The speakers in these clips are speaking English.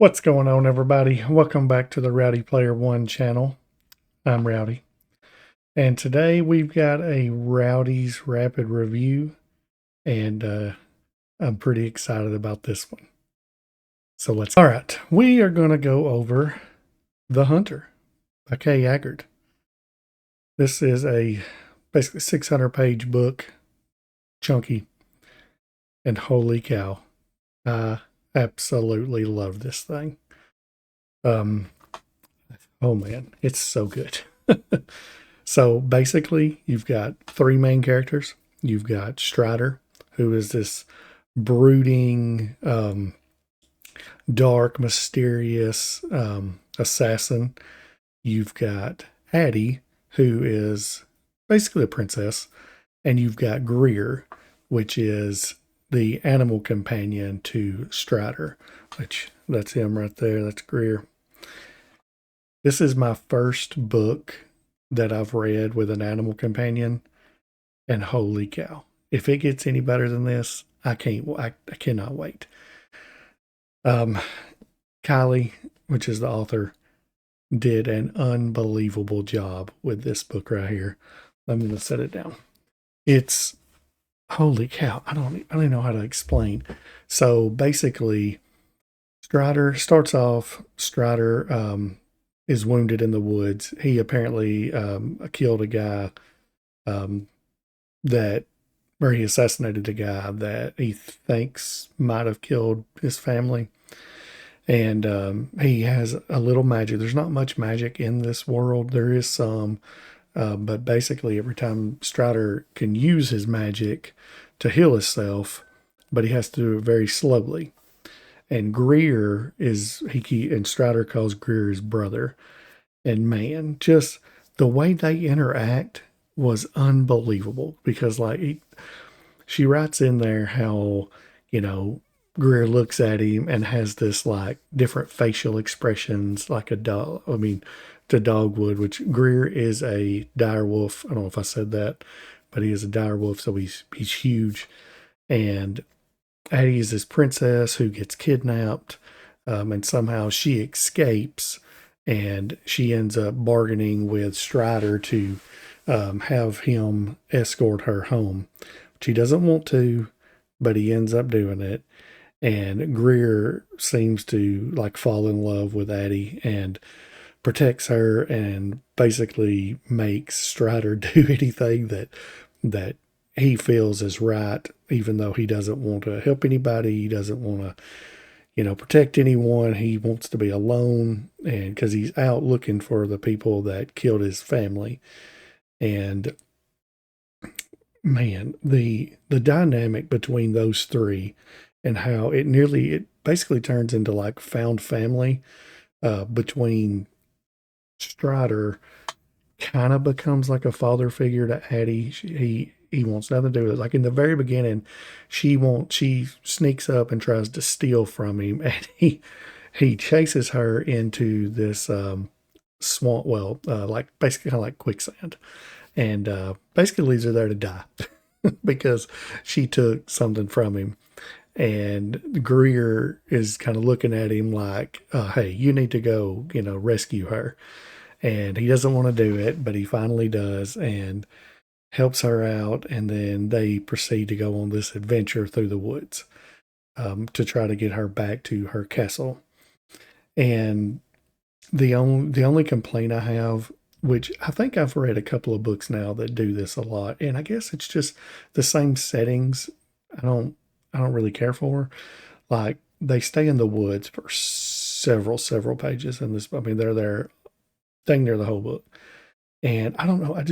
What's going on, everybody? Welcome back to the Rowdy Player One channel. I'm Rowdy, and today we've got a Rowdy's Rapid Review, and I'm pretty excited about this one. So all right, we are going to go over The Hunter by Aagard. This is a basically 600-page book, chunky, and holy cow, I absolutely love this thing. Oh man, it's so good. So basically, you've got three main characters. You've got Strider, who is this brooding, dark, mysterious assassin. You've got Addie, who is basically a princess. And you've got Greer, which is the animal companion to Strider, which that's him right there. That's Greer. This is my first book that I've read with an animal companion, and holy cow, if it gets any better than this, I cannot wait. Kylie, which is the author, did an unbelievable job with this book right here. I'm going to set it down. It's holy cow. I don't even know how to explain. So basically, Strider starts off. Strider is wounded in the woods. He apparently killed a guy where he assassinated a guy that he thinks might have killed his family. And he has a little magic. There's not much magic in this world. There is some, but basically every time Strider can use his magic to heal himself, but he has to do it very slowly. And Greer and Strider calls Greer his brother. And man, just the way they interact was unbelievable because, she writes in there how, Greer looks at him and has this different facial expressions like a dog. I mean, to dogwood, which Greer is a dire wolf. I don't know if I said that, but he is a dire wolf, so he's huge. And Addie is this princess who gets kidnapped, and somehow she escapes, and she ends up bargaining with Strider to have him escort her home. She doesn't want to, but he ends up doing it. And Greer seems to fall in love with Addie and protects her and basically makes Strider do anything that he feels is right, even though he doesn't want to help anybody. He doesn't want to, protect anyone. He wants to be alone, and because he's out looking for the people that killed his family. And man, the dynamic between those three and how it basically turns into found family between Strider kind of becomes like a father figure to Addie. He wants nothing to do with it. Like in the very beginning, she sneaks up and tries to steal from him, and he chases her into this swamp, basically kind of like quicksand, and basically leaves her there to die because she took something from him. And Greer is kind of looking at him like, hey, you need to go, rescue her. And he doesn't want to do it, but he finally does and helps her out. And then they proceed to go on this adventure through the woods to try to get her back to her castle. And the only complaint I have, which I think I've read a couple of books now that do this a lot, and I guess it's just the same settings. I don't really care for. Like, they stay in the woods for several pages in this. I mean, they're there dang near the whole book. And I don't know, I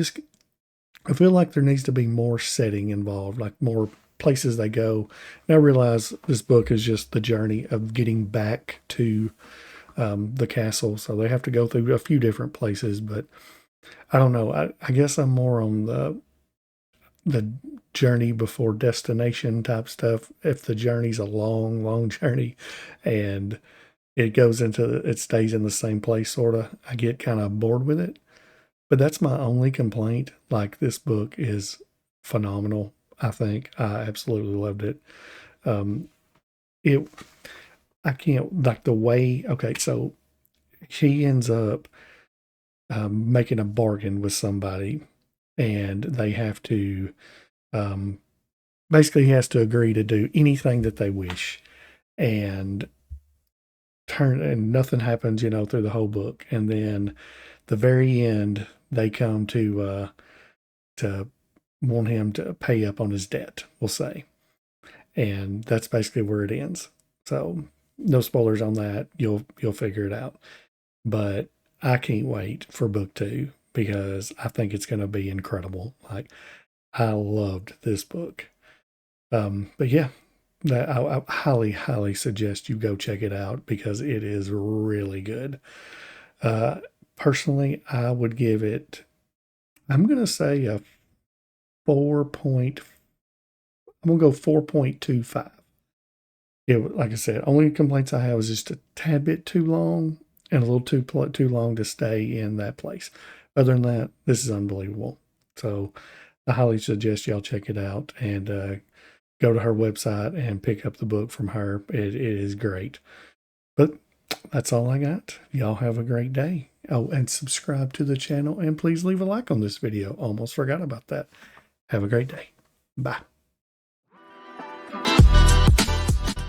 feel like there needs to be more setting involved, like more places they go. And I realize this book is just the journey of getting back to the castle, so they have to go through a few different places. But I don't know. I guess I'm more on the journey before destination type stuff. If the journey's a long journey and it stays in the same place, sort of, I get kind of bored with it. But that's my only complaint. Like, this book is phenomenal. I think I absolutely loved it. It I can't, like the way, okay, so he ends up making a bargain with somebody, and they have to, um, basically, he has to agree to do anything that they wish. And and nothing happens, through the whole book. And then the very end, they come to want him to pay up on his debt, we'll say. And that's basically where it ends. So no spoilers on that. You'll figure it out. But I can't wait for book 2 because I think it's going to be incredible. Like, I loved this book. But yeah, I highly, highly suggest you go check it out because it is really good. Uh, Personally, I would give it, I'm going to say a 4 point, I'm going to go 4.25. Like I said, only complaints I have is just a tad bit too long and a little too long to stay in that place. Other than that, this is unbelievable. So I highly suggest y'all check it out and go to her website and pick up the book from her. It is great. But that's all I got. Y'all have a great day. Oh, and subscribe to the channel and please leave a like on this video. Almost forgot about that. Have a great day. Bye.